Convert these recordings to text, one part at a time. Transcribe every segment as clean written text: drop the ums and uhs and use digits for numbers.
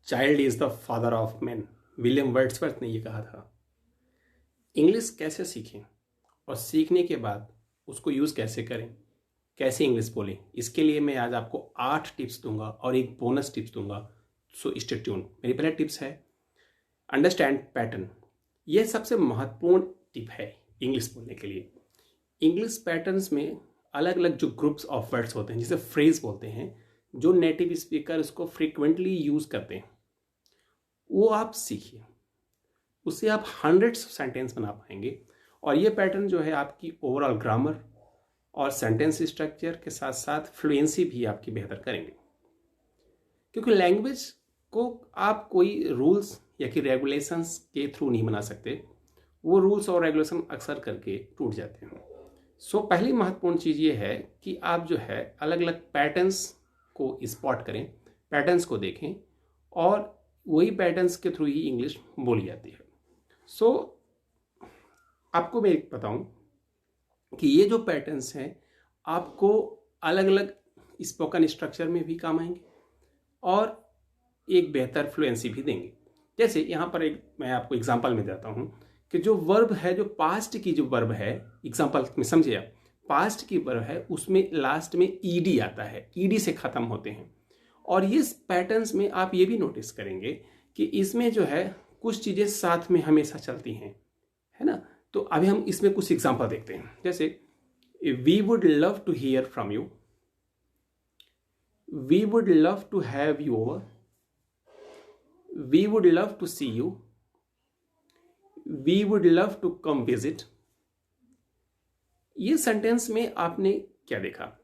Child is the father of man, William Wordsworth ने ये कहा था। इंग्लिश कैसे सीखें और सीखने के बाद उसको यूज़ कैसे करें, कैसे इंग्लिश बोलें, इसके लिए मैं आज आपको 8 टिप्स दूंगा और एक बोनस टिप्स दूंगा। So stay tune. मेरी पहला टिप्स है अंडरस्टैंड पैटर्न। यह सबसे महत्वपूर्ण टिप है इंग्लिश बोलने के लिए। इंग्लिश पैटर्न्स में अलग अलग जो ग्रुप्स ऑफ वर्ड्स होते हैं जिसे फ्रेज बोलते हैं, जो नेटिव स्पीकर उसको फ्रिक्वेंटली यूज़ करते हैं, वो आप सीखिए। उससे आप हंड्रेड्स सेंटेंस बना पाएंगे और ये पैटर्न जो है आपकी ओवरऑल ग्रामर और सेंटेंस स्ट्रक्चर के साथ साथ फ्लुएंसी भी आपकी बेहतर करेंगे। क्योंकि लैंग्वेज को आप कोई रूल्स या कि रेगुलेशंस के थ्रू नहीं बना सकते, वो रूल्स और रेगुलेशन अक्सर करके टूट जाते हैं। सो पहली महत्वपूर्ण चीज़ ये है कि आप जो है अलग अलग पैटर्न्स को स्पॉट करें, पैटर्न्स को देखें और वही पैटर्न्स के थ्रू ही इंग्लिश बोली जाती है। सो आपको मैं एक बताऊं कि ये जो पैटर्न्स हैं आपको अलग अलग स्पोकन स्ट्रक्चर में भी काम आएंगे और एक बेहतर फ्लुएंसी भी देंगे। जैसे यहाँ पर एक मैं आपको एग्जांपल में देता हूँ कि जो वर्ब है, जो पास्ट की जो वर्ब है, एग्जांपल में समझिए आप, पास्ट की वर्ब है उसमें लास्ट में ईडी आता है, ईडी से ख़त्म होते हैं। और ये पैटर्न्स में आप ये भी नोटिस करेंगे कि इसमें जो है कुछ चीज़ें साथ में हमेशा चलती हैं, है ना। तो अभी हम इसमें कुछ एग्जांपल देखते हैं। जैसे we would love to hear from you, we would love to have you over, we would love to see you, we would love to come visit. ये सेंटेंस में आपने क्या देखा?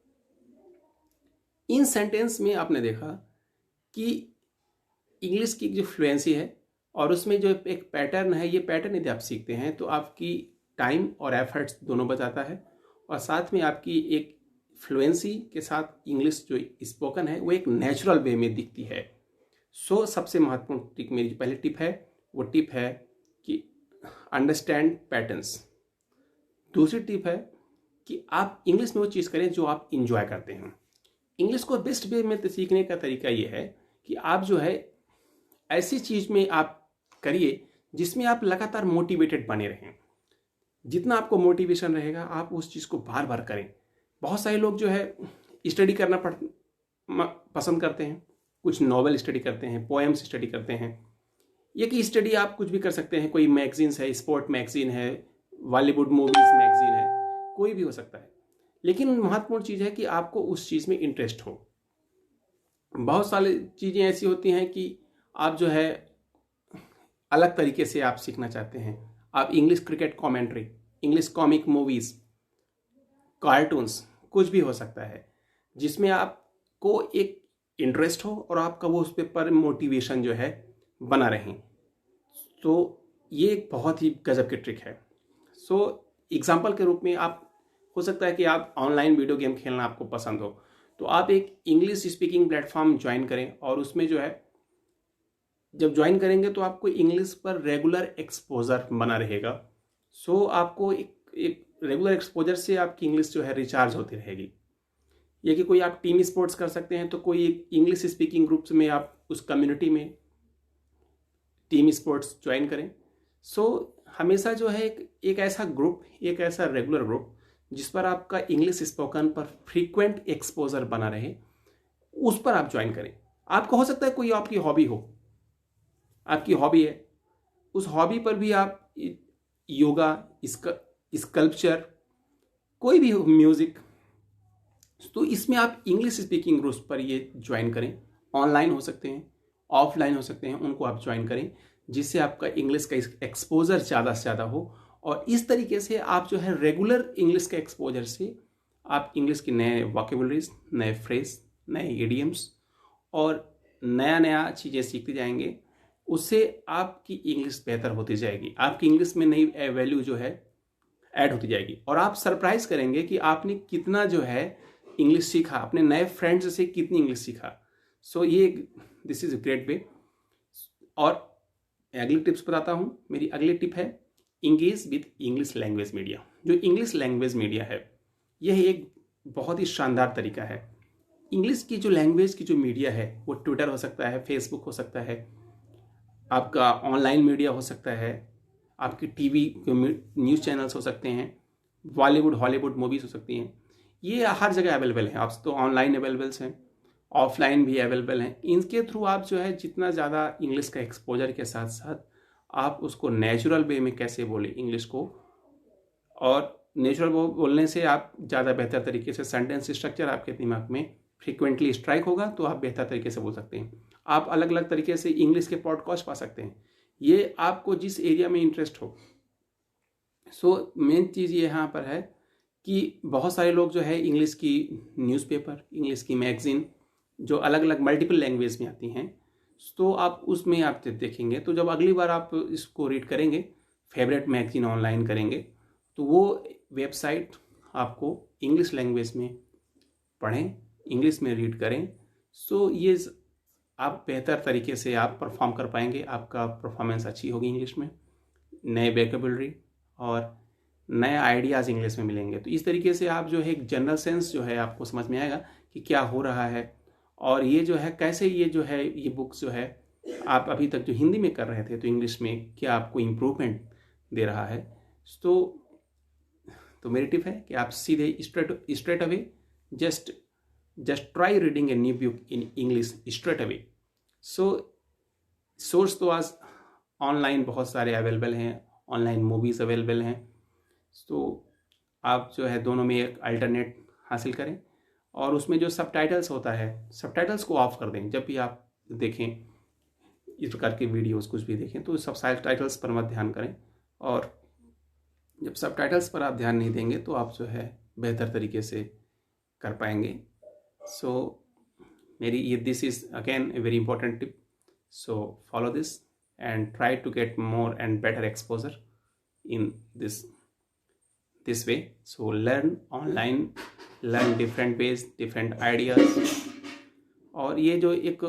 इन सेंटेंस में आपने देखा कि इंग्लिश की जो फ्लुएंसी है और उसमें जो एक पैटर्न है, ये पैटर्न यदि आप सीखते हैं तो आपकी टाइम और एफर्ट्स दोनों बचाता है और साथ में आपकी एक फ्लुएंसी के साथ इंग्लिश जो स्पोकन है वो एक नेचुरल वे में दिखती है। सो सबसे महत्वपूर्ण टिप, मेरी जो पहली टिप है वो टिप है कि अंडरस्टैंड पैटर्न्स। दूसरी टिप है कि आप इंग्लिश में वो चीज़ करें जो आप इंजॉय करते हैं। इंग्लिश को बेस्ट वे में सीखने का तरीका ये है कि आप जो है ऐसी चीज़ में आप करिए जिसमें आप लगातार मोटिवेटेड बने रहें। जितना आपको मोटिवेशन रहेगा आप उस चीज़ को बार बार करें। बहुत सारे लोग जो है स्टडी करना पसंद करते हैं, कुछ नॉवेल स्टडी करते हैं, पोएम्स स्टडी करते हैं। ये कि स्टडी आप कुछ भी कर सकते हैं, कोई मैगजीन्स है, स्पोर्ट मैगजीन है, बॉलीवुड मूवीज़ मैगजीन है, कोई भी हो सकता है। लेकिन महत्वपूर्ण चीज़ है कि आपको उस चीज़ में इंटरेस्ट हो। बहुत सारी चीज़ें ऐसी होती हैं कि आप जो है अलग तरीके से आप सीखना चाहते हैं। आप English cricket commentary, English comic movies, cartoons, कुछ भी हो सकता है जिसमें आपको एक इंटरेस्ट हो और आपका वो उस पर मोटिवेशन जो है बना रहे। तो ये एक बहुत ही गजब की ट्रिक है। सो एग्जाम्पल के रूप में आप हो सकता है कि आप ऑनलाइन वीडियो गेम खेलना आपको पसंद हो, तो आप एक इंग्लिश स्पीकिंग प्लेटफॉर्म ज्वाइन करें और उसमें जो है जब ज्वाइन करेंगे तो आपको इंग्लिश पर रेगुलर एक्सपोजर बना रहेगा। सो आपको एक रेगुलर एक्सपोजर से आपकी इंग्लिश जो है रिचार्ज होती रहेगी। ये कि कोई आप टीम स्पोर्ट्स कर सकते हैं तो कोई एक इंग्लिश स्पीकिंग ग्रुप्स में आप उस कम्युनिटी में टीम स्पोर्ट्स ज्वाइन करें। सो हमेशा जो है एक ऐसा ग्रुप, एक ऐसा रेगुलर ग्रुप जिस पर आपका इंग्लिश स्पोकन पर फ्रीक्वेंट एक्सपोजर बना रहे, उस पर आप ज्वाइन करें। आपको हो सकता है कोई आपकी हॉबी हो, आपकी हॉबी है, उस हॉबी पर भी आप योगा, स्कल्पचर, कोई भी हो, म्यूजिक, तो इसमें आप इंग्लिश स्पीकिंग ग्रुप्स पर ये ज्वाइन करें। ऑनलाइन हो सकते हैं, ऑफलाइन हो सकते हैं, उनको आप ज्वाइन करें जिससे आपका इंग्लिश का एक्सपोजर ज़्यादा से ज़्यादा हो। और इस तरीके से आप जो है रेगुलर इंग्लिश के एक्सपोजर से आप इंग्लिश के नए वोकेबुलरीज, नए फ्रेज, नए इडियम्स और नया नया चीज़ें सीखते जाएंगे। उससे आपकी इंग्लिश बेहतर होती जाएगी, आपकी इंग्लिश में नई वैल्यू जो है ऐड होती जाएगी और आप सरप्राइज करेंगे कि आपने कितना जो है इंग्लिश सीखा, अपने नए फ्रेंड्स से कितनी इंग्लिश सीखा। सो ये this is a great way. और अगली टिप्स बताता हूँ। मेरी अगली टिप है engage with English language media. जो इंग्लिश लैंग्वेज मीडिया है यह एक बहुत ही शानदार तरीका है। इंग्लिश की जो लैंग्वेज की जो मीडिया है वो ट्विटर हो सकता है, फेसबुक हो सकता है, आपका ऑनलाइन मीडिया हो सकता है, आपकी टीवी न्यूज़ चैनल्स हो सकते हैं, बॉलीवुड हॉलीवुड मूवीज़ हो सकती हैं, ये हर जगह अवेलेबल है। आप तो ऑनलाइन अवेलेबल्स हैं, ऑफलाइन भी अवेलेबल हैं। इनके थ्रू आप जो है जितना ज़्यादा इंग्लिश का एक्सपोजर के साथ साथ आप उसको नेचुरल वे में कैसे बोले इंग्लिश को, और नेचुरल बोलने से आप ज़्यादा बेहतर तरीके से सेंटेंस स्ट्रक्चर आपके दिमाग में फ्रिक्वेंटली स्ट्राइक होगा, तो आप बेहतर तरीके से बोल सकते हैं। आप अलग अलग तरीके से इंग्लिश के पॉडकास्ट पा सकते हैं, ये आपको जिस एरिया में इंटरेस्ट हो। सो मेन चीज़ ये यहाँ पर है कि बहुत सारे लोग जो है इंग्लिश की न्यूज़पेपर, इंग्लिश की मैगज़ीन जो अलग अलग मल्टीपल लैंग्वेज में आती हैं, तो आप उसमें आप देखेंगे, तो जब अगली बार आप इसको रीड करेंगे, फेवरेट मैगज़ीन ऑनलाइन करेंगे, तो वो वेबसाइट आपको इंग्लिश लैंग्वेज में पढ़ें, इंग्लिश में रीड करें। सो ये आप बेहतर तरीके से आप परफॉर्म कर पाएंगे, आपका परफॉर्मेंस अच्छी होगी इंग्लिश में, नए वोकैबुलरी और नए आइडियाज़ इंग्लिश में मिलेंगे। तो इस तरीके से आप जो है एक जनरल सेंस जो है आपको समझ में आएगा कि क्या हो रहा है, और ये जो है कैसे ये जो है ये बुक्स जो है आप अभी तक जो हिंदी में कर रहे थे तो इंग्लिश में क्या आपको इम्प्रूवमेंट दे रहा है। तो मेरी टिप है कि आप सीधे straight away just try reading a new book in English straight away. So source तो आज ऑनलाइन बहुत सारे अवेलेबल हैं, ऑनलाइन मूवीज़ अवेलेबल हैं, तो आप जो है दोनों में एक अल्टरनेट हासिल करें, और उसमें जो सबटाइटल्स होता है सबटाइटल्स को ऑफ कर दें। जब भी आप देखें इस प्रकार के वीडियोस कुछ भी देखें तो सबटाइटल्स पर मत ध्यान करें, और जब सबटाइटल्स पर आप ध्यान नहीं देंगे तो आप जो है बेहतर तरीके से कर पाएंगे। सो मेरी ये this is again a very important tip. So follow this and try to get more and better exposure in this way. So learn online, learn different ways, different ideas। और ये जो एक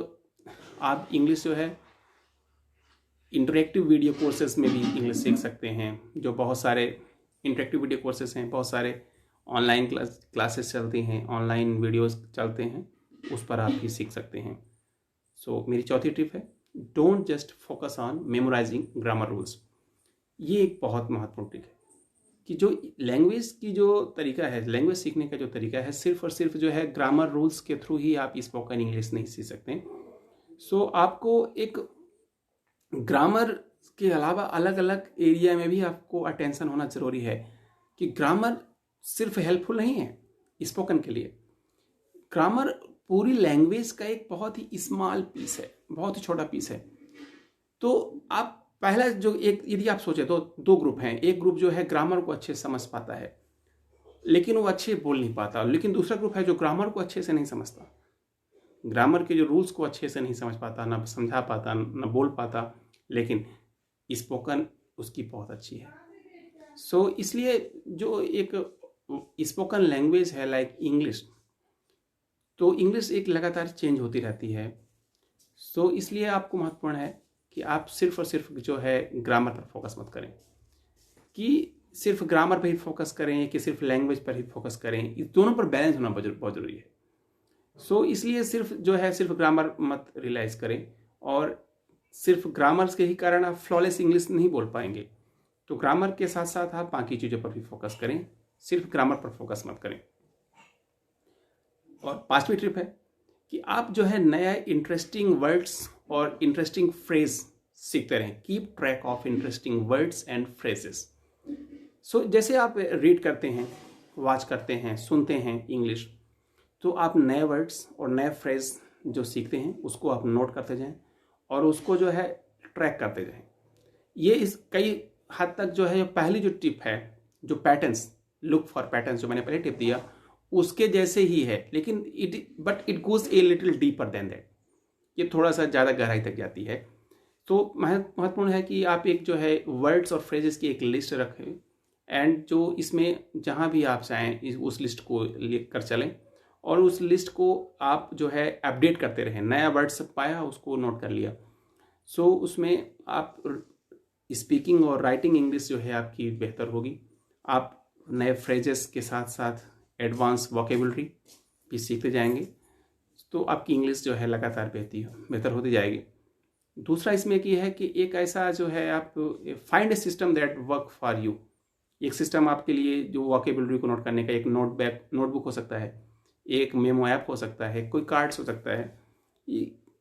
आप इंग्लिश जो है इंटरेक्टिव वीडियो कोर्सेज में भी English सीख सकते हैं, जो बहुत सारे इंटरेक्टिव वीडियो कोर्सेज हैं, बहुत सारे ऑनलाइन क्लासेस चलती हैं, ऑनलाइन वीडियोस चलते हैं, उस पर आप भी सीख सकते हैं। सो मेरी चौथी टिप है, don't just focus on memorising grammar rules. ये एक बहुत महत्वपूर्ण टिप है कि जो लैंग्वेज की जो तरीका है, लैंग्वेज सीखने का जो तरीका है, सिर्फ और सिर्फ जो है ग्रामर रूल्स के थ्रू ही आप स्पोकन इंग्लिश नहीं सीख सकते। सो आपको एक ग्रामर के अलावा अलग अलग एरिया में भी आपको अटेंशन होना जरूरी है कि ग्रामर सिर्फ हेल्पफुल नहीं है स्पोकन के लिए। ग्रामर पूरी लैंग्वेज का एक बहुत ही स्मॉल पीस है, बहुत ही छोटा पीस है। तो आप पहला जो एक यदि आप सोचे तो दो ग्रुप हैं, एक ग्रुप जो है ग्रामर को अच्छे से समझ पाता है लेकिन वो अच्छे बोल नहीं पाता, लेकिन दूसरा ग्रुप है जो ग्रामर को अच्छे से नहीं समझता, ग्रामर के जो रूल्स को अच्छे से नहीं समझ पाता, ना समझा पाता, ना बोल पाता, लेकिन स्पोकन उसकी बहुत अच्छी है। सो इसलिए जो एक स्पोकन लैंग्वेज है लाइक इंग्लिश, तो इंग्लिश एक लगातार चेंज होती रहती है। सो इसलिए आपको महत्वपूर्ण है कि आप सिर्फ और सिर्फ जो है ग्रामर पर फोकस मत करें, कि सिर्फ ग्रामर पर ही फोकस करें कि सिर्फ लैंग्वेज पर ही फोकस करें, इस दोनों पर बैलेंस होना बहुत जरूरी है। सो इसलिए सिर्फ जो है सिर्फ ग्रामर मत रियलाइज करें, और सिर्फ ग्रामर के ही कारण आप फ्लॉलेस इंग्लिश नहीं बोल पाएंगे। तो ग्रामर के साथ साथ आप बाकी चीज़ों पर भी फोकस करें, सिर्फ ग्रामर पर फोकस मत करें। और पांचवी ट्रिप है कि आप जो है नया इंटरेस्टिंग वर्ड्स और इंटरेस्टिंग फ्रेज सीखते रहें। Keep track of interesting words and phrases. So जैसे आप रीड करते हैं, वॉच करते हैं, सुनते हैं इंग्लिश, तो आप नए वर्ड्स और नए फ्रेज जो सीखते हैं उसको आप नोट करते जाएं और उसको जो है ट्रैक करते जाएं। ये इस कई हद तक जो है पहली जो टिप है, जो पैटर्न्स, लुक फॉर पैटर्न्स जो मैंने पहले टिप दिया उसके जैसे ही है, लेकिन it goes a little deeper than that. ये थोड़ा सा ज़्यादा गहराई तक जाती है। तो महत्वपूर्ण है कि आप एक जो है वर्ड्स और फ्रेजेस की एक लिस्ट रखें, एंड जो इसमें जहाँ भी आप चाहें उस लिस्ट को लेकर चलें, और उस लिस्ट को आप जो है अपडेट करते रहें। नया वर्ड्स पाया उसको नोट कर लिया। सो उसमें आप स्पीकिंग और राइटिंग इंग्लिश जो है आपकी बेहतर होगी। आप नए फ्रेजेस के साथ साथ एडवांस वोकेबुलरी भी सीखते जाएंगे। तो आपकी इंग्लिश जो है लगातार बेहतर होती जाएगी। दूसरा इसमें एक ये है कि एक ऐसा जो है आप find A system that work for you. एक सिस्टम आपके लिए जो वोकेबुलरी को नोट करने का, एक नोटबुक हो सकता है, एक मेमो ऐप हो सकता है, कोई कार्ड्स हो सकता है,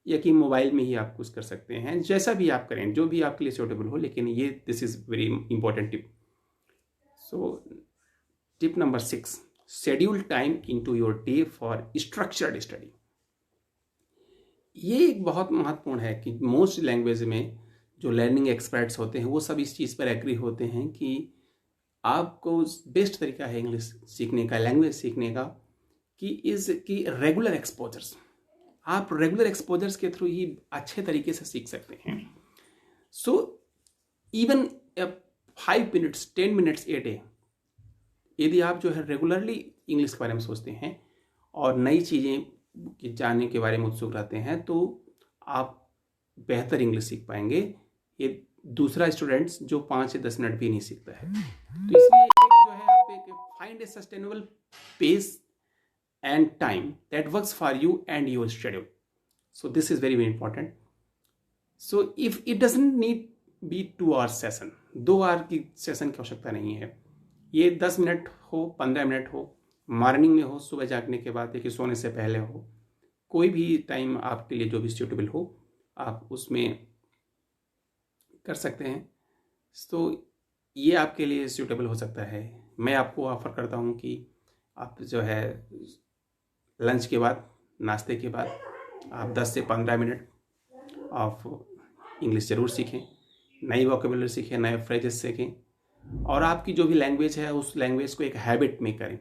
या कि मोबाइल में ही आप कुछ कर सकते हैं। जैसा भी आप करें, जो भी आपके लिए सूटेबल हो, लेकिन ये this is very important tip. So tip number 6, schedule time into your day for structured study. ये एक बहुत महत्वपूर्ण है कि मोस्ट लैंग्वेज में जो लर्निंग एक्सपर्ट्स होते हैं वो सब इस चीज़ पर एग्री होते हैं कि आपको बेस्ट तरीका है इंग्लिश सीखने का, लैंग्वेज सीखने का, कि रेगुलर एक्सपोजर्स। आप रेगुलर एक्सपोजर्स के थ्रू ही अच्छे तरीके से सीख सकते हैं। So even 5 minutes 10 minutes a day, यदि आप जो है रेगुलरली इंग्लिश के बारे में सोचते हैं और नई चीज़ें जानने के बारे में उत्सुक रहते हैं, तो आप बेहतर इंग्लिश सीख पाएंगे। ये दूसरा स्टूडेंट्स जो 5 से 10 मिनट भी नहीं सीखता है। तो इसलिए एक जो है आप एक find a sustainable pace and time that works for you and your schedule. So this is very very important. So if it doesn't need be 2 hours session, 2 our की सेशन की आवश्यकता नहीं है। ये 10 मिनट हो, 15 मिनट हो, morning में हो, सुबह जागने के बाद, कि सोने से पहले हो, कोई भी टाइम आपके लिए जो भी सूटेबल हो आप उसमें कर सकते हैं। तो ये आपके लिए सूटेबल हो सकता है। मैं आपको ऑफर करता हूँ कि आप जो है लंच के बाद, नाश्ते के बाद आप 10 से 15 मिनट आप इंग्लिश ज़रूर सीखें, नई वोकेबुलरी सीखें, नए फ्रेजेस सीखें, और आपकी जो भी लैंग्वेज है उस लैंग्वेज को एक हैबिट में करें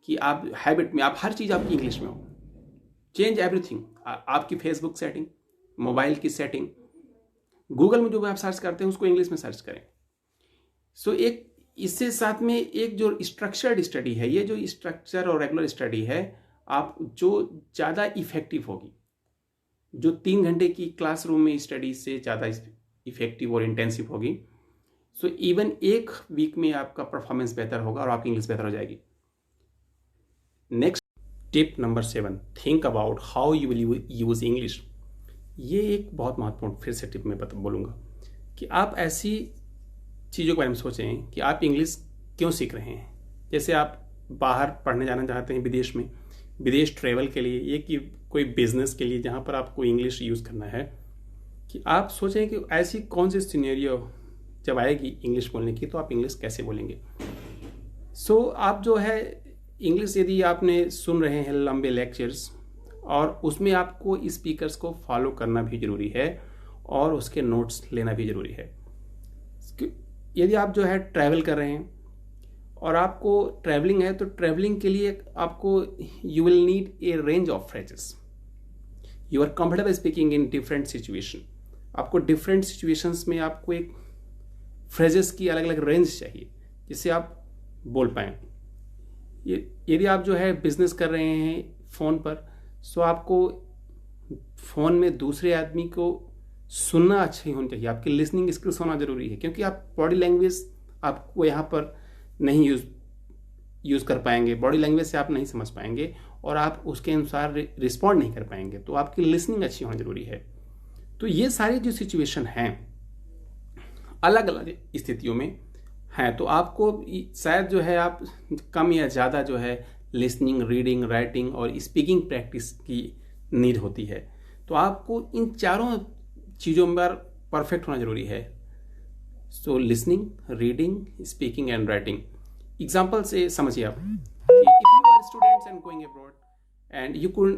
कि आप हैबिट में आप हर चीज़ आपकी इंग्लिश में हो। चेंज एवरीथिंग, आपकी फेसबुक सेटिंग, मोबाइल की सेटिंग, गूगल में जो भी आप सर्च करते हैं उसको इंग्लिश में सर्च करें। सो एक इससे साथ में एक जो स्ट्रक्चर्ड स्टडी है, ये जो स्ट्रक्चर और रेगुलर स्टडी है, आप जो ज़्यादा इफ़ेक्टिव होगी, जो 3 घंटे की क्लासरूम में स्टडी से ज़्यादा इफ़ेक्टिव और इंटेंसिव होगी। सो इवन एक वीक में आपका परफॉर्मेंस बेहतर होगा और आपकी इंग्लिश बेहतर हो जाएगी। Next tip number 7, think about how you will use English. ये एक बहुत महत्वपूर्ण फिर से टिप मैं बोलूँगा कि आप ऐसी चीज़ों के बारे में सोचें कि आप इंग्लिश क्यों सीख रहे हैं। जैसे आप बाहर पढ़ने जाना चाहते हैं, विदेश ट्रैवल के लिए, ये कि कोई बिजनेस के लिए जहाँ पर आपको इंग्लिश यूज़ करना है, कि आप सोचें कि ऐसी कौन सी सिनेरियो जब आएगी इंग्लिश बोलने की तो आप इंग्लिश कैसे बोलेंगे। सो आप जो है इंग्लिश, यदि आपने सुन रहे हैं लंबे लेक्चर्स, और उसमें आपको स्पीकर्स को फॉलो करना भी ज़रूरी है और उसके नोट्स लेना भी ज़रूरी है। यदि आप जो है ट्रैवल कर रहे हैं और आपको ट्रैवलिंग है, तो ट्रैवलिंग के लिए आपको you will need a range of phrases. You are comfortable speaking in different situation. आपको डिफरेंट सिचुएशंस में आपको एक फ्रेजेस की अलग अलग रेंज चाहिए जिससे आप बोल पाएँ। यदि आप जो है बिजनेस कर रहे हैं फ़ोन पर, सो आपको फ़ोन में दूसरे आदमी को सुनना अच्छी होनी चाहिए। आपकी लिसनिंग स्किल्स होना ज़रूरी है, क्योंकि आप बॉडी लैंग्वेज आपको यहाँ पर नहीं यूज़ कर पाएंगे, बॉडी लैंग्वेज से आप नहीं समझ पाएंगे और आप उसके अनुसार रिस्पॉन्ड नहीं कर पाएंगे। तो आपकी लिसनिंग अच्छी होना ज़रूरी है। तो ये सारी जो सिचुएशन हैं अलग अलग स्थितियों में हैं, तो आपको शायद जो है आप कम या ज़्यादा जो है लिसनिंग, रीडिंग, राइटिंग और स्पीकिंग प्रैक्टिस की नीड होती है। तो आपको इन चारों चीज़ों में परफेक्ट होना ज़रूरी है। So listening, reading, speaking and writing. Example से समझिए आप कि if you are students and going abroad and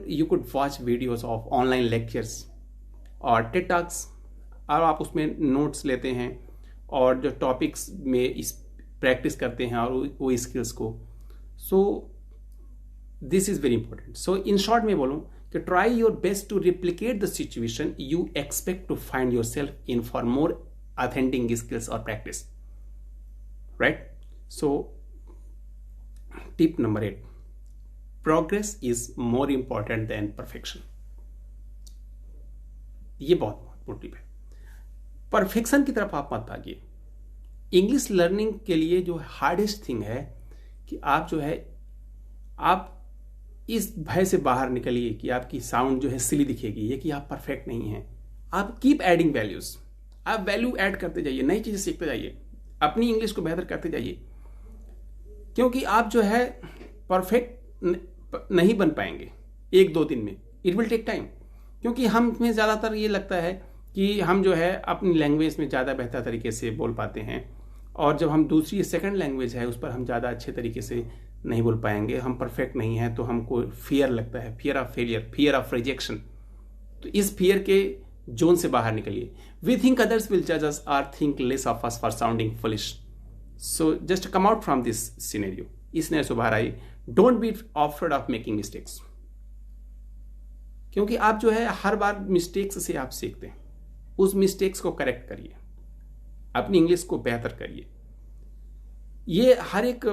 you could watch videos of online lectures और टेड टॉक्स, और आप उसमें नोट्स लेते हैं और जो टॉपिक्स में इस प्रैक्टिस करते हैं और वो स्किल्स को। So this is very important. So in short में बोलूँ कि try your best to replicate the situation you expect to find yourself in for more authentic skills or practice, right? So tip number 8, progress is more important than perfection. ये बहुत महत्वपूर्ण tip है। Perfection की तरफ आप मत भागिए। English learning के लिए जो हार्डेस्ट थिंग है कि आप जो है आप इस भय से बाहर निकलिए कि आपकी साउंड जो है सिली दिखेगी, ये कि आप परफेक्ट नहीं हैं। आप कीप एडिंग वैल्यूज, आप वैल्यू ऐड करते जाइए, नई चीजें सीखते जाइए, अपनी इंग्लिश को बेहतर करते जाइए, क्योंकि आप जो है परफेक्ट नहीं बन पाएंगे 1-2 दिन में। इट विल टेक टाइम, क्योंकि हमें ज़्यादातर ये लगता है कि हम जो है अपनी लैंग्वेज में ज़्यादा बेहतर तरीके से बोल पाते हैं, और जब हम दूसरी सेकंड लैंग्वेज है उस पर हम ज़्यादा अच्छे तरीके से नहीं बोल पाएंगे, हम परफेक्ट नहीं हैं, तो हमको फियर लगता है, fear of failure, fear of rejection. तो इस फियर के जोन से बाहर निकलिए। वी थिंक अदर्स विल जज अस और think less of us for sounding foolish, so just come out from this scenario. इस सिनेरियो से बाहर आइए। Don't be afraid of making mistakes, क्योंकि आप जो है हर बार मिस्टेक्स से आप सीखते हैं। उस मिस्टेक्स को करेक्ट करिए, अपनी इंग्लिश को बेहतर करिए। ये हर एक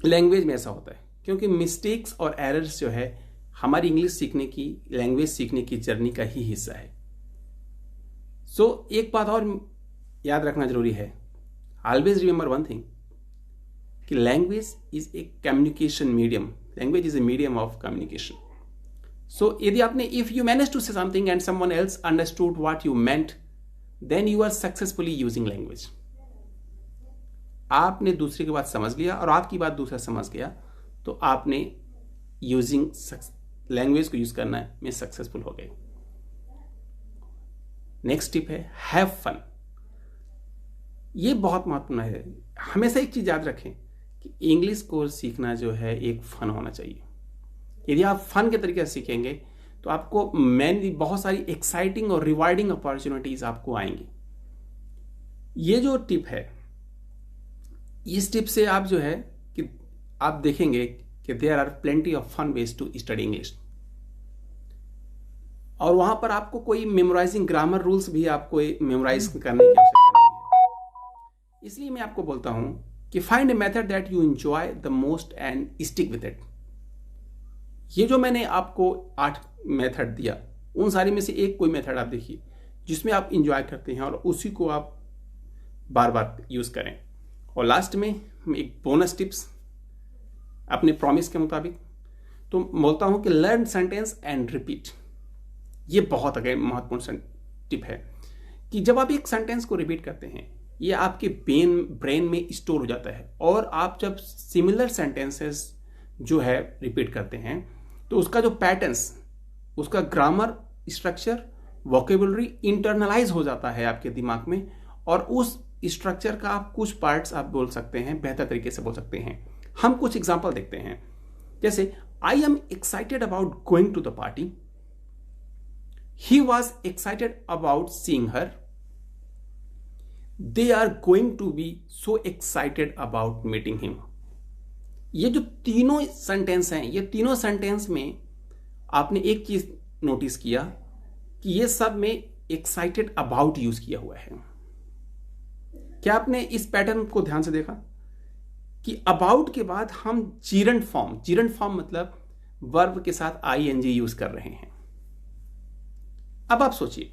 लैंग्वेज में ऐसा होता है, क्योंकि मिस्टेक्स और एरर्स जो है हमारी इंग्लिश सीखने की, लैंग्वेज सीखने की जर्नी का ही हिस्सा है। सो एक बात और याद रखना जरूरी है, ऑलवेज रिमेंबर वन थिंग, कि language is a communication medium, language is a medium of communication. So यदि आपने, if you manage to say something and someone else understood what you meant, then you are successfully using language. आपने दूसरे की बात समझ लिया और आपकी बात दूसरा समझ गया, तो आपने यूजिंग लैंग्वेज को यूज करना में सक्सेसफुल हो गए। नेक्स्ट टिप है हैव फन। ये बहुत महत्वपूर्ण है। हमेशा एक चीज याद रखें कि इंग्लिश को सीखना जो है एक फन होना चाहिए। यदि आप फन के तरीके से सीखेंगे तो आपको मेनली बहुत सारी एक्साइटिंग और रिवार्डिंग अपॉर्चुनिटीज आपको आएंगी। ये जो टिप है, इस टिप से आप जो है कि आप देखेंगे कि there are plenty of fun ways to study English, और वहां पर आपको कोई मेमोराइजिंग ग्रामर रूल्स भी आपको मेमोराइज करने की आवश्यकता नहीं है। इसलिए मैं आपको बोलता हूं कि find a method that you enjoy the most and stick with it. ये जो मैंने आपको 8 मेथड दिया, उन सारी में से एक कोई मेथड आप देखिए जिसमें आप इंजॉय करते हैं और उसी को आप बार बार यूज करें। और लास्ट में एक बोनस टिप्स अपने प्रॉमिस के मुताबिक तो बोलता हूं कि लर्न सेंटेंस एंड रिपीट। ये बहुत अगर महत्वपूर्ण टिप है कि जब आप एक सेंटेंस को रिपीट करते हैं, ये आपके ब्रेन में स्टोर हो जाता है, और आप जब सिमिलर सेंटेंसेस जो है रिपीट करते हैं तो उसका जो पैटर्न्स, उसका ग्रामर, स्ट्रक्चर, वोकेबुलरी इंटरनलाइज हो जाता है आपके दिमाग में, और उस स्ट्रक्चर का आप कुछ पार्ट्स आप बोल सकते हैं, बेहतर तरीके से बोल सकते हैं। हम कुछ एग्जांपल देखते हैं, जैसे I am excited about going to the party, he was excited about seeing her, they are going to be so excited about meeting him. ये जो तीनों सेंटेंस हैं, ये तीनों सेंटेंस में आपने एक चीज नोटिस किया कि ये सब में एक्साइटेड अबाउट यूज किया हुआ है। क्या आपने इस पैटर्न को ध्यान से देखा कि अबाउट के बाद हम जीरंट फॉर्म मतलब वर्ब के साथ आईएनजी यूज कर रहे हैं। अब आप सोचिए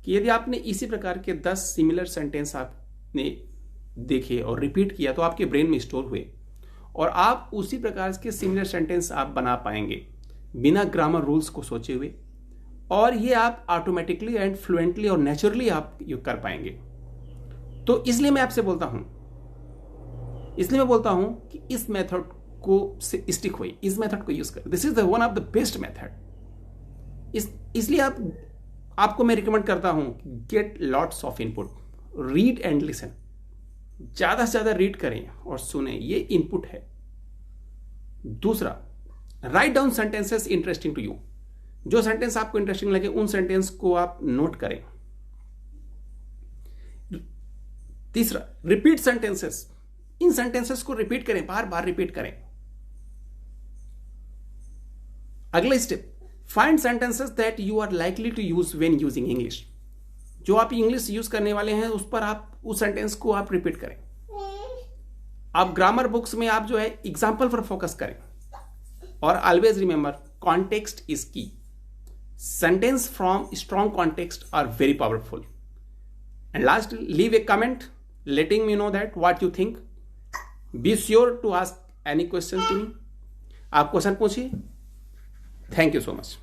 कि यदि आपने इसी प्रकार के 10 सिमिलर सेंटेंस आपने देखे और रिपीट किया तो आपके ब्रेन में स्टोर हुए, और आप उसी प्रकार के सिमिलर सेंटेंस आप बना पाएंगे बिना ग्रामर रूल्स को सोचे हुए, और ये आप ऑटोमेटिकली एंड फ्लुएंटली और नेचुरली आप ये कर पाएंगे। तो इसलिए मैं आपसे बोलता हूं कि इस मेथड को से स्टिक हुई, इस मेथड को यूज करें। This is the one of the best method. इसलिए आपको मैं रिकमेंड करता हूं get lots of input, read and listen. ज्यादा से ज्यादा रीड करें और सुने, ये इनपुट है। दूसरा, write down sentences interesting to you. जो सेंटेंस आपको इंटरेस्टिंग लगे उन सेंटेंस को आप नोट करें। तीसरा, रिपीट सेंटेंसेस। इन सेंटेंसेस को रिपीट करें, बार बार रिपीट करें। अगला step, find sentences that you are likely to use when using English. जो आप इंग्लिश यूज करने वाले हैं उस पर आप उस सेंटेंस को आप रिपीट करें। आप ग्रामर बुक्स में आप जो है एग्जाम्पल पर फोकस करें, और ऑलवेज रिमेंबर कॉन्टेक्स्ट इज की। Sentence from strong context or very powerful. And last, leave A comment letting me know that what you think. Be sure to ask any questions to me. आप question पूछिए। Thank you so much.